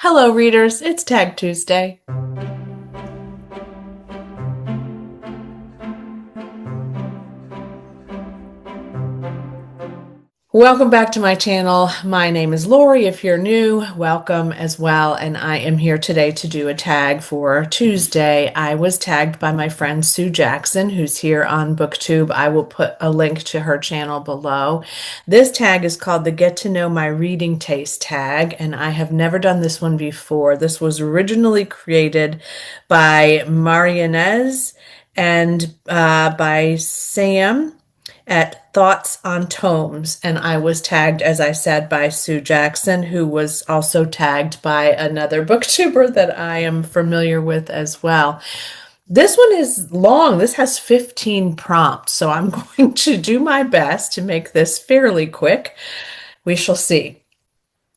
Hello, readers. It's Tag Tuesday. Welcome back to my channel. My name is Lori. If you're new, welcome as well. And I am here today to do a tag for Tuesday. I was tagged by my friend Sue Jackson, who's here on BookTube. I will put a link to her channel below. This tag is called the Get to Know My Reading Taste tag, and I have never done this one before. This was originally created by Marianez and by Sam at Thoughts on Tomes, and I was tagged, as I said, by Sue Jackson, who was also tagged by another booktuber that I am familiar with as well. This one is long. This has 15 prompts, so I'm going to do my best to make this fairly quick. We shall see.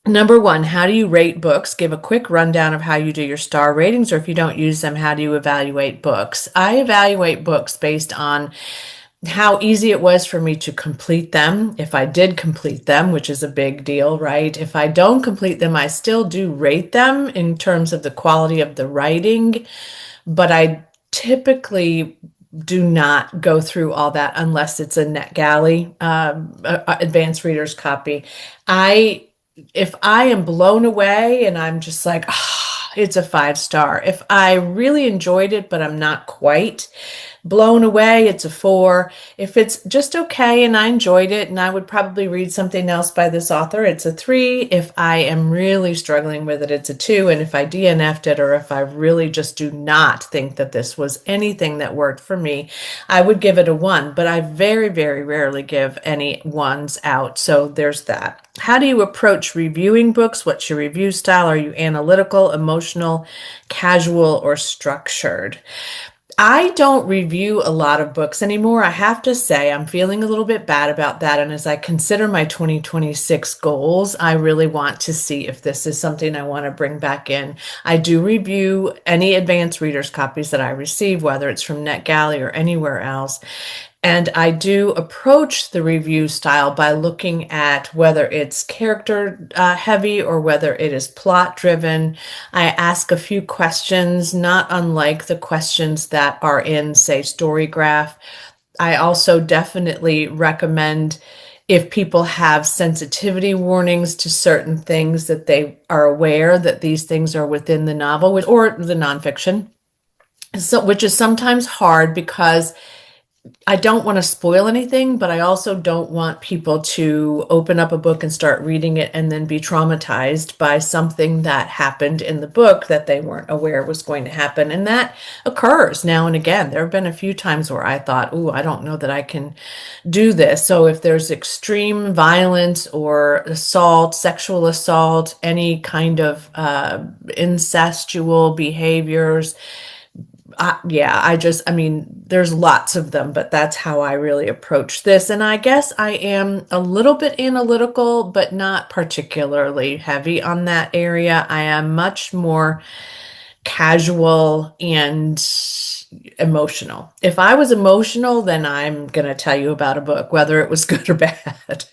Number one, how do you rate books? Give a quick rundown of how you do your star ratings, or if you don't use them, how do you evaluate books? I evaluate books based on how easy it was for me to complete them. If I did complete them, which is a big deal, right? If I don't complete them, I still do rate them in terms of the quality of the writing, but I typically do not go through all that unless it's a NetGalley advanced reader's copy. If I am blown away and I'm just like, it's a 5-star. If I really enjoyed it, but I'm not quite blown away, it's a 4. If it's just okay and I enjoyed it and I would probably read something else by this author, it's a 3. If I am really struggling with it, it's a 2. And if I DNF'd it, or if I really just do not think that this was anything that worked for me, I would give it a 1. But I very, very rarely give any 1s out. So there's that. How do you approach reviewing books? What's your review style? Are you analytical, emotional, casual, or structured? I don't review a lot of books anymore. I have to say, I'm feeling a little bit bad about that. And as I consider my 2026 goals, I really want to see if this is something I want to bring back in. I do review any advanced readers copies that I receive, whether it's from NetGalley or anywhere else. And I do approach the review style by looking at whether it's character heavy or whether it is plot driven. I ask a few questions, not unlike the questions that are in, say, Storygraph. I also definitely recommend, if people have sensitivity warnings to certain things, that they are aware that these things are within the novel or the nonfiction. So, which is sometimes hard because I don't want to spoil anything, but I also don't want people to open up a book and start reading it and then be traumatized by something that happened in the book that they weren't aware was going to happen. And that occurs now and again. There have been a few times where I thought, ooh, I don't know that I can do this. So if there's extreme violence or assault, sexual assault, any kind of incestual behaviors, there's lots of them, but that's how I really approach this. And I guess I am a little bit analytical, but not particularly heavy on that area. I am much more casual and emotional. If I was emotional, then I'm going to tell you about a book, whether it was good or bad.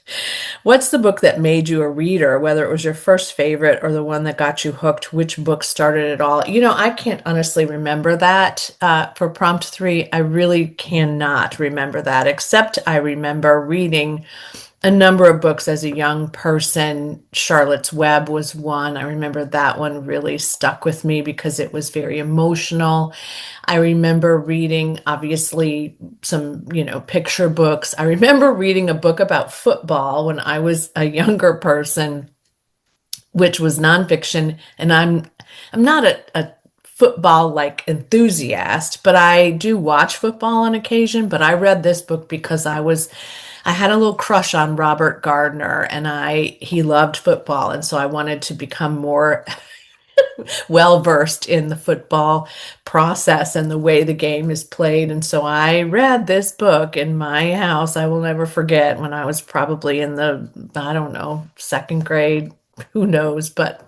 What's the book that made you a reader, whether it was your first favorite or the one that got you hooked? Which book started it all? I can't honestly remember that. For prompt 3, I really cannot remember that, except I remember reading a number of books as a young person. Charlotte's Web was one. I remember that one really stuck with me because it was very emotional. I remember reading, obviously, some, picture books. I remember reading a book about football when I was a younger person, which was nonfiction. And I'm not a football like enthusiast, but I do watch football on occasion. But I read this book because I had a little crush on Robert Gardner, and he loved football. And so I wanted to become more well-versed in the football process and the way the game is played. And so I read this book in my house. I will never forget, when I was probably in the, I don't know, 2nd grade, who knows, but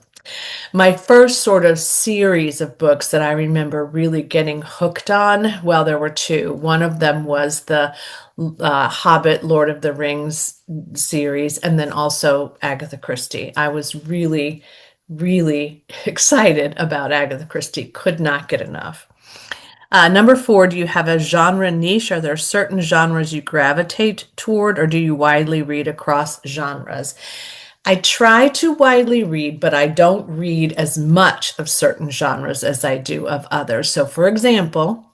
my first sort of series of books that I remember really getting hooked on, well, there were 2. One of them was the Hobbit, Lord of the Rings series, and then also Agatha Christie. I was really really excited about Agatha Christie. Could not get enough. Number four, do you have a genre niche? Are there certain genres you gravitate toward, or do you widely read across genres? I try to widely read, but I don't read as much of certain genres as I do of others. So, for example,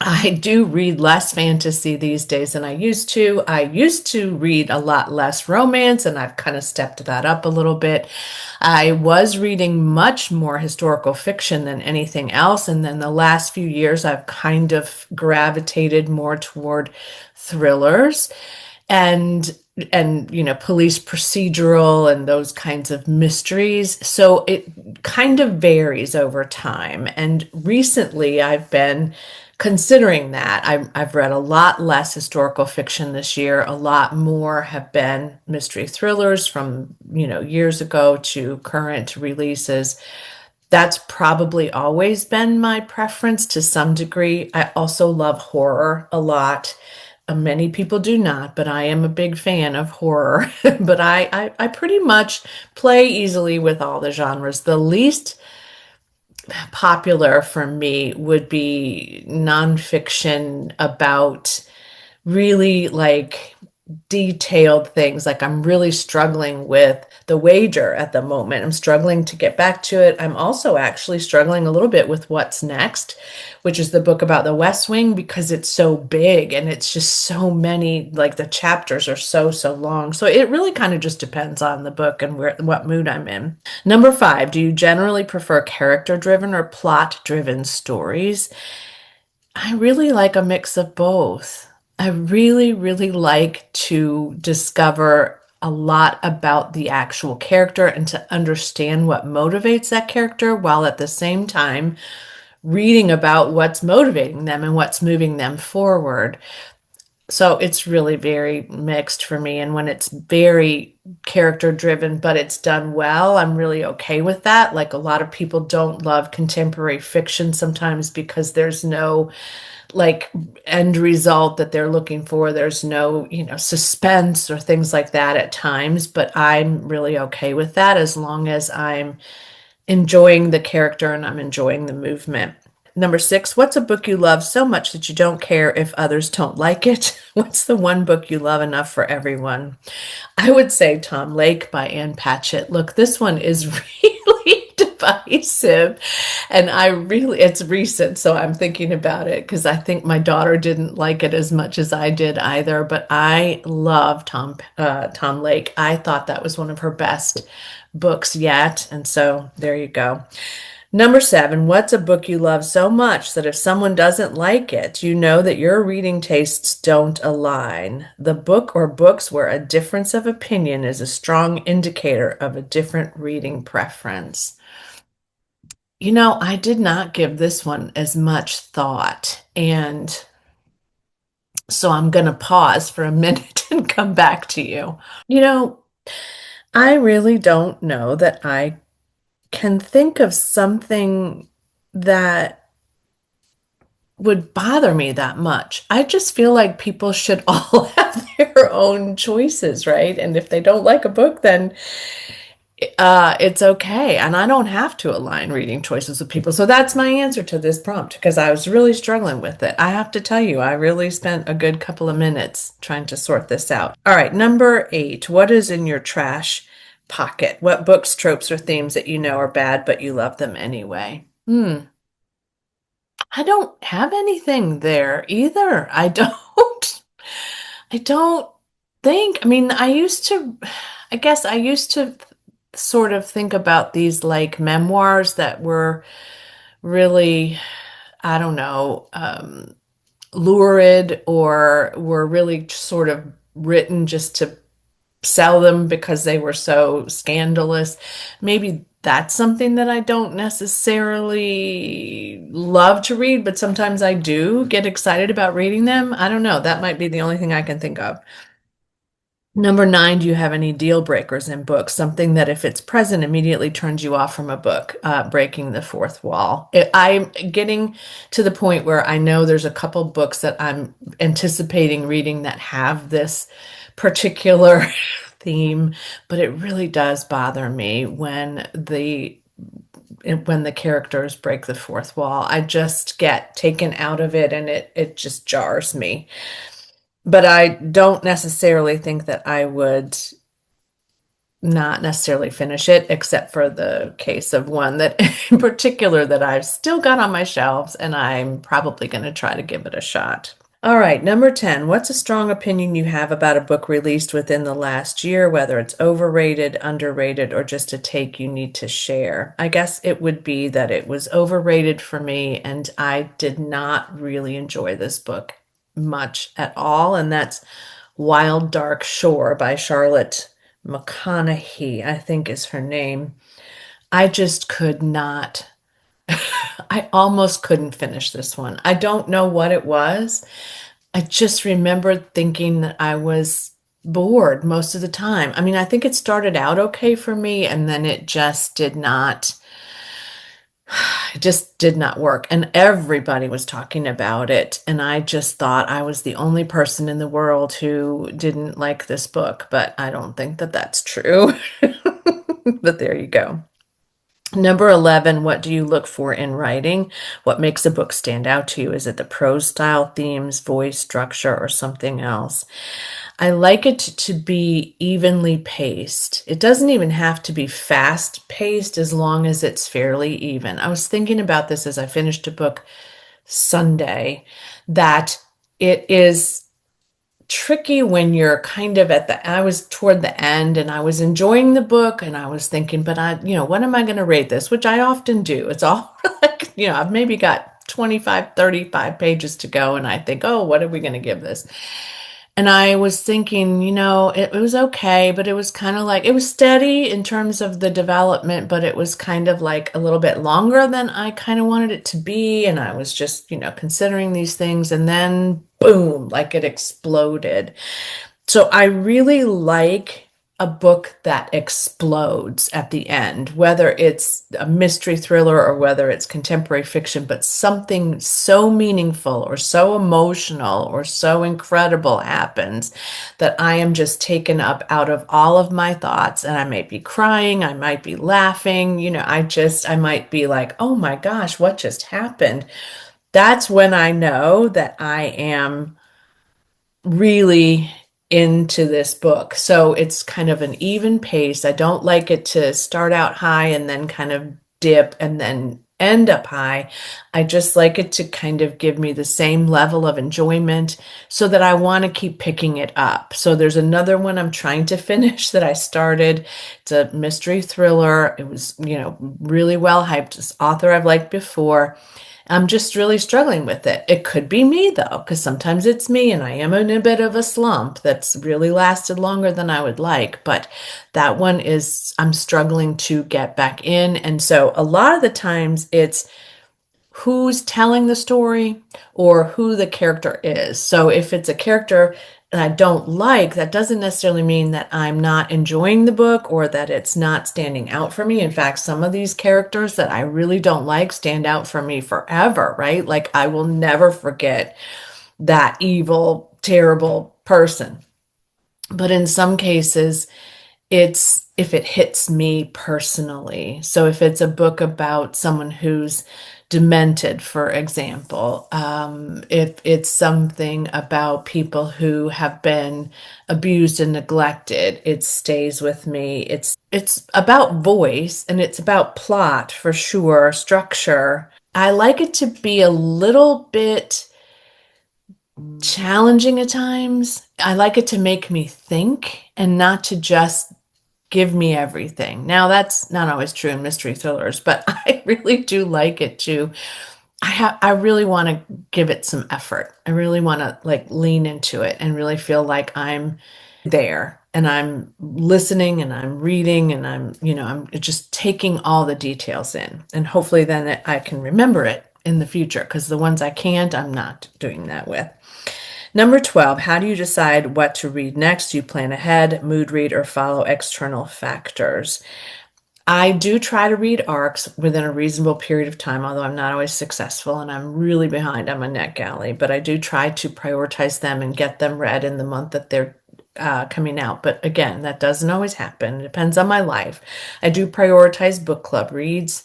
I do read less fantasy these days than I used to. I used to read a lot less romance, and I've kind of stepped that up a little bit. I was reading much more historical fiction than anything else, and then the last few years I've kind of gravitated more toward thrillers and police procedural and those kinds of mysteries. So it kind of varies over time. And recently I've been considering that. I've read a lot less historical fiction this year. A lot more have been mystery thrillers from, years ago to current releases. That's probably always been my preference to some degree. I also love horror a lot. Many people do not, but I am a big fan of horror. But I pretty much play easily with all the genres. The least popular for me would be nonfiction about really like detailed things. Like I'm really struggling with The Wager at the moment. I'm struggling to get back to it. I'm also actually struggling a little bit with What's Next, which is the book about the West Wing, because it's so big and it's just so many, like the chapters are so long. So it really kind of just depends on the book and what mood I'm in. Number five, do you generally prefer character driven or plot driven stories? I really like a mix of both. I really, really like to discover a lot about the actual character and to understand what motivates that character while at the same time reading about what's motivating them and what's moving them forward. So it's really very mixed for me. And when it's very character driven, but it's done well, I'm really okay with that. Like a lot of people don't love contemporary fiction sometimes because there's no like end result that they're looking for. There's no, suspense or things like that at times, but I'm really okay with that as long as I'm enjoying the character and I'm enjoying the movement. Number six, what's a book you love so much that you don't care if others don't like it? What's the one book you love enough for everyone? I would say Tom Lake by Ann Patchett. Look, this one is really divisive. And it's recent, so I'm thinking about it because I think my daughter didn't like it as much as I did either. But I love Tom Lake. I thought that was one of her best books yet. And so there you go. Number seven, what's a book you love so much that if someone doesn't like it, you know that your reading tastes don't align? The book or books where a difference of opinion is a strong indicator of a different reading preference. I did not give this one as much thought. And so I'm going to pause for a minute and come back to you. You know, I really don't know that I can think of something that would bother me that much. I just feel like people should all have their own choices, right? And if they don't like a book, then it's okay. And I don't have to align reading choices with people. So that's my answer to this prompt because I was really struggling with it. I have to tell you, I really spent a good couple of minutes trying to sort this out. All right, number eight, what is in your trash pocket? What books, tropes, or themes that you know are bad, but you love them anyway? I don't have anything there either. I don't think, I mean, I guess I used to sort of think about these like memoirs that were really, I don't know, lurid or were really sort of written just to sell them because they were so scandalous. Maybe that's something that I don't necessarily love to read, but sometimes I do get excited about reading them. I don't know. That might be the only thing I can think of. Number nine, do you have any deal breakers in books? Something that if it's present immediately turns you off from a book, breaking the fourth wall. I'm getting to the point where I know there's a couple books that I'm anticipating reading that have this particular theme, but it really does bother me when the characters break the fourth wall. I just get taken out of it and it just jars me. But I don't necessarily think that I would not necessarily finish it, except for the case of one that in particular that I've still got on my shelves, and I'm probably going to try to give it a shot. All right, number 10. What's a strong opinion you have about a book released within the last year, whether it's overrated, underrated, or just a take you need to share? I guess it would be that it was overrated for me, and I did not really enjoy this book much at all, and that's Wild Dark Shore by Charlotte McConaughey, I think is her name. I just could not, I almost couldn't finish this one. I don't know what it was. I just remembered thinking that I was bored most of the time. I mean, I think it started out okay for me, and then it just did not work. And everybody was talking about it. And I just thought I was the only person in the world who didn't like this book, but I don't think that that's true. But there you go. Number 11, what do you look for in writing? What makes a book stand out to you? Is it the prose style, themes, voice, structure, or something else? I like it to be evenly paced. It doesn't even have to be fast paced as long as it's fairly even. I was thinking about this as I finished a book Sunday, that it is tricky when you're kind of I was toward the end and I was enjoying the book and I was thinking, but when am I going to rate this? Which I often do. It's all like, I've maybe got 25, 35 pages to go and I think, oh, what are we going to give this? And I was thinking, it was okay, but it was kind of like, it was steady in terms of the development, but it was kind of like a little bit longer than I kind of wanted it to be. And I was just, considering these things, and then boom, like it exploded. So I really like a book that explodes at the end, whether it's a mystery thriller or whether it's contemporary fiction, but something so meaningful or so emotional or so incredible happens that I am just taken up out of all of my thoughts, and I might be crying, I might be laughing, I might be like, oh my gosh, what just happened? That's when I know that I am really into this book. So it's kind of an even pace. I don't like it to start out high and then kind of dip and then end up high. I just like it to kind of give me the same level of enjoyment so that I want to keep picking it up. So there's another one I'm trying to finish that I started. It's a mystery thriller. It was, really well hyped. This author I've liked before. I'm just really struggling with it. It could be me though, because sometimes it's me and I am in a bit of a slump that's really lasted longer than I would like. But that one I'm struggling to get back in. And so a lot of the times it's who's telling the story or who the character is. So if it's a character that I don't like, that doesn't necessarily mean that I'm not enjoying the book or that it's not standing out for me. In fact, some of these characters that I really don't like stand out for me forever, right? Like I will never forget that evil, terrible person. But in some cases, it's if it hits me personally. So if it's a book about someone who's demented, for example, if it's something about people who have been abused and neglected, it stays with me. It's about voice and it's about plot for sure, structure. I like it to be a little bit challenging at times. I like it to make me think and not to just give me everything. Now, that's not always true in mystery thrillers, but I really do like it to. I really want to give it some effort. I really want to like lean into it and really feel like I'm there and I'm listening and I'm reading and I'm just taking all the details in. And hopefully then I can remember it in the future, because the ones I can't, I'm not doing that with. Number 12, how do you decide what to read next? Do you plan ahead, mood read, or follow external factors? I do try to read arcs within a reasonable period of time, although I'm not always successful and I'm really behind on my NetGalley, but I do try to prioritize them and get them read in the month that they're coming out. But again, that doesn't always happen. It depends on my life. I do prioritize book club reads.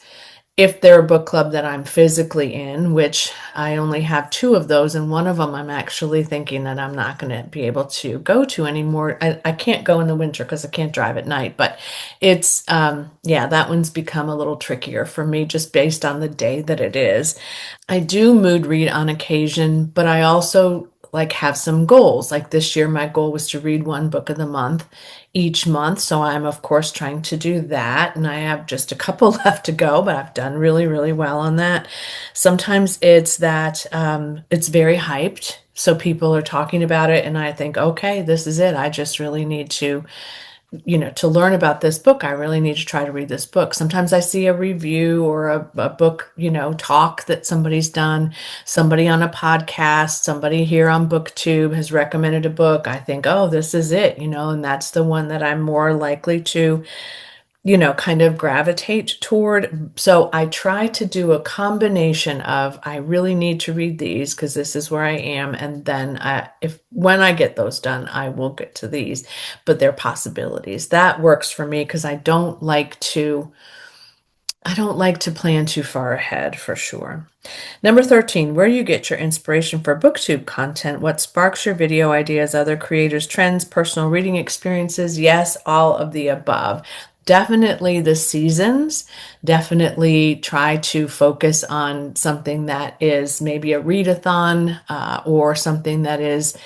If they're a book club that I'm physically in, which I only have two of those, and one of them I'm actually thinking that I'm not going to be able to go to anymore. I can't go in the winter because I can't drive at night, but it's, yeah, that one's become a little trickier for me just based on the day that it is. I do mood read on occasion, but I also like have some goals. Like this year, my goal was to read one book of the month each month. So I'm, of course, trying to do that. And I have just a couple left to go, but I've done really, really well on that. Sometimes it's that it's very hyped. So people are talking about it, and I think, okay, this is it. I just really need to to learn about this book, I really need to try to read this book. Sometimes I see a review or a book, talk that somebody's done, somebody on a podcast, somebody here on BookTube has recommended a book. I think, oh, this is it, and that's the one that I'm more likely to kind of gravitate toward. So I try to do a combination of I really need to read these because this is where I am, and then if when I get those done, I will get to these. But they're possibilities. That works for me because I don't like to plan too far ahead for sure. Number 13, where you get your inspiration for BookTube content, what sparks your video ideas, other creators, trends, personal reading experiences? Yes, all of the above. Definitely the seasons. Definitely try to focus on something that is maybe a readathon or something that is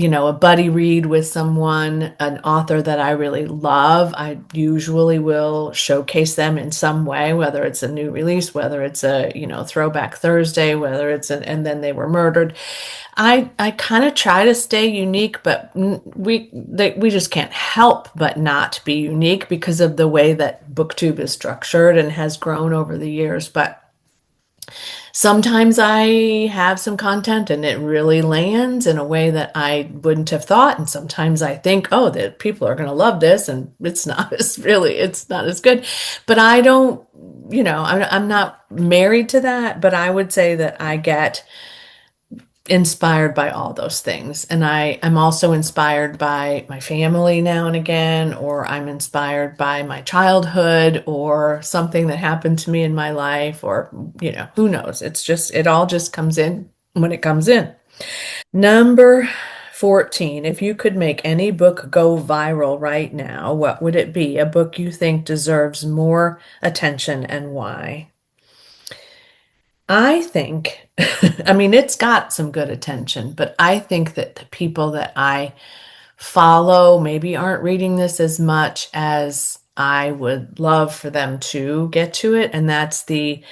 a buddy read with someone, an author that I really love. I usually will showcase them in some way, whether it's a new release, whether it's a, throwback Thursday, whether it's and then they were murdered. I kind of try to stay unique, but we just can't help but not be unique because of the way that BookTube is structured and has grown over the years. But sometimes I have some content and it really lands in a way that I wouldn't have thought. And sometimes I think, oh, that people are going to love this, and it's not as good. But I don't, I'm not married to that, but I would say that I get inspired by all those things. And I'm also inspired by my family now and again, or I'm inspired by my childhood or something that happened to me in my life, or, who knows? It all just comes in when it comes in. Number 14, if you could make any book go viral right now, what would it be? A book you think deserves more attention and why? I think, I mean, it's got some good attention, but I think that the people that I follow maybe aren't reading this as much as I would love for them to get to it. And that's the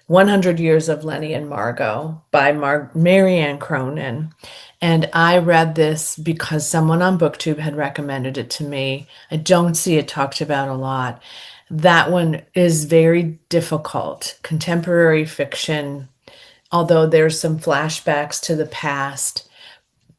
100 Years of Lenny and Margot by Marianne Cronin. And I read this because someone on BookTube had recommended it to me. I don't see it talked about a lot. That one is very difficult. Contemporary fiction, although there's some flashbacks to the past,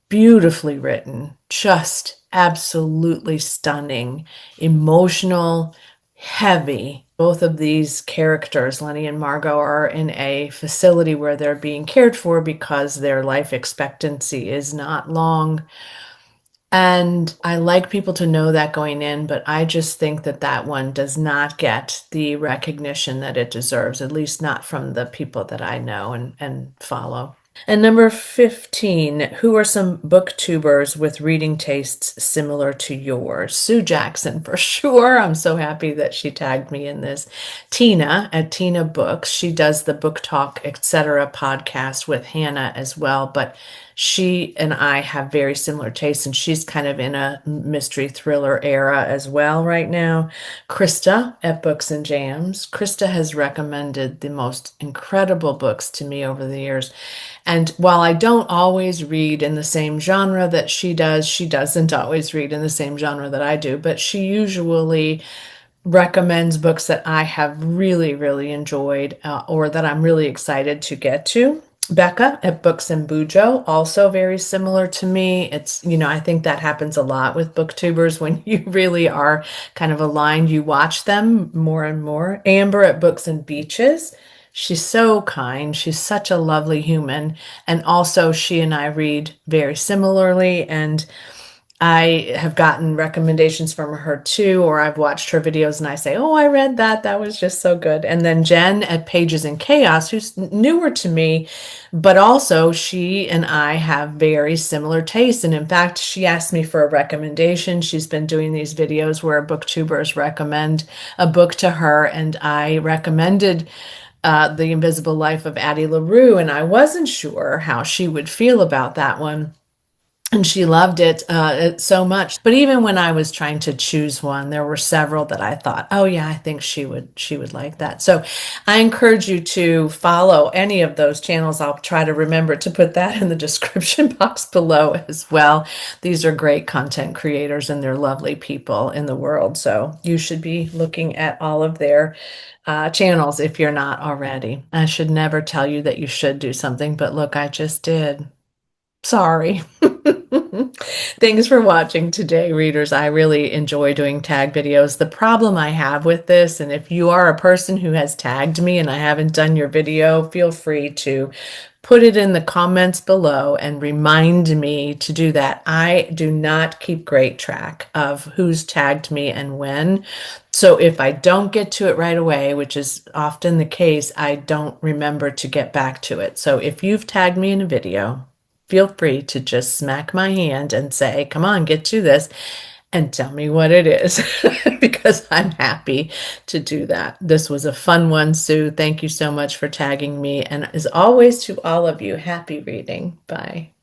beautifully written, just absolutely stunning, emotional, heavy. Both of these characters, Lenny and Margot, are in a facility where they're being cared for because their life expectancy is not long. And I like people to know that going in, but I just think that that one does not get the recognition that it deserves, at least not from the people that I know and follow. And number 15, who are some booktubers with reading tastes similar to yours? Sue Jackson, for sure. I'm so happy that she tagged me in this. Tina at Tina Books. She does the Book Talk, etc. podcast with Hannah as well, but she and I have very similar tastes, and she's kind of in a mystery thriller era as well right now. Krista at Books and Jams. Krista has recommended the most incredible books to me over the years. And while I don't always read in the same genre that she does, she doesn't always read in the same genre that I do, but she usually recommends books that I have really, really enjoyed or that I'm really excited to get to. Becca at Books and Bujo, also very similar to me. It's, I think that happens a lot with booktubers when you really are kind of aligned. You watch them more and more. Amber at Books and Beaches. She's so kind. She's such a lovely human. And also, she and I read very similarly. And I have gotten recommendations from her too, or I've watched her videos and I say, "Oh, I read that. That was just so good." And then Jen at Pages in Chaos, who's newer to me, but also she and I have very similar tastes. And in fact, she asked me for a recommendation. She's been doing these videos where booktubers recommend a book to her, and I recommended The Invisible Life of Addie LaRue, and I wasn't sure how she would feel about that one. And she loved it so much. But even when I was trying to choose one, there were several that I thought, oh yeah, I think she would like that. So I encourage you to follow any of those channels. I'll try to remember to put that in the description box below as well. These are great content creators and they're lovely people in the world. So you should be looking at all of their channels if you're not already. I should never tell you that you should do something, but look, I just did. Sorry. Thanks for watching today, readers. I really enjoy doing tag videos. The problem I have with this, and if you are a person who has tagged me and I haven't done your video, feel free to put it in the comments below and remind me to do that. I do not keep great track of who's tagged me and when. So if I don't get to it right away, which is often the case, I don't remember to get back to it. So if you've tagged me in a video, feel free to just smack my hand and say, come on, get to this and tell me what it is because I'm happy to do that. This was a fun one, Sue. Thank you so much for tagging me. And as always, to all of you, happy reading. Bye.